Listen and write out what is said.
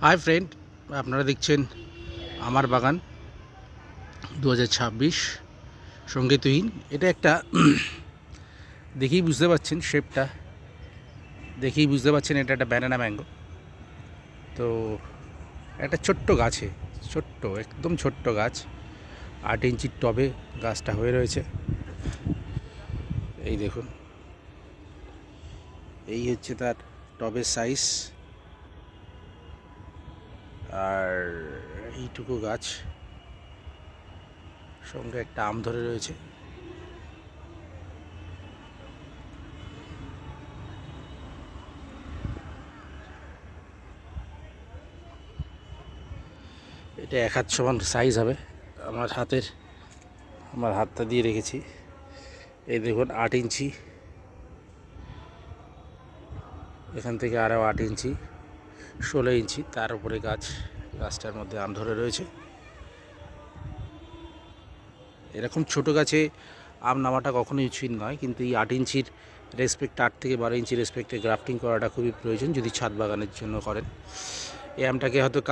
Hi friend, আপনারা দেখছেন আমার বাগান 2026 সঙ্গীতহীন। এটা একটা দেখেই বুঝতে পারছেন, শেপটা দেখেই বুঝতে পারছেন এটা একটা ব্যানানা ম্যাঙ্গো। তো একটা ছোট্ট গাছে, ছোট্ট একদম ছোট্ট গাছ, 8 ইঞ্চির টবে গাছটা হয়ে রয়েছে। এই দেখুন, এই হচ্ছে তার টবের সাইজ। আর এইটুকু গাছ, সঙ্গে একটা আম ধরে রয়েছে। এটা 1 হাত সমান সাইজ হবে। আমার হাতটা দিয়ে রেখেছি। এই দেখুন 8 ইঞ্চি, এখান থেকে আরও 8 ইঞ্চি, 16 ইঞ্চি, তার উপরে গাছটার মধ্যে আম ধরে রয়েছে। এরকম ছোট গাছে আম নামাটা কখনোই উচিত নয়, কিন্তু এই 8 ইঞ্চির রেসপেক্ট, 8 থেকে 12 ইঞ্চি রেসপেক্টে গ্রাফটিং করাটা খুবই প্রয়োজন যদি ছাদ বাগানের জন্য করেন। এই আমটাকে হয়তো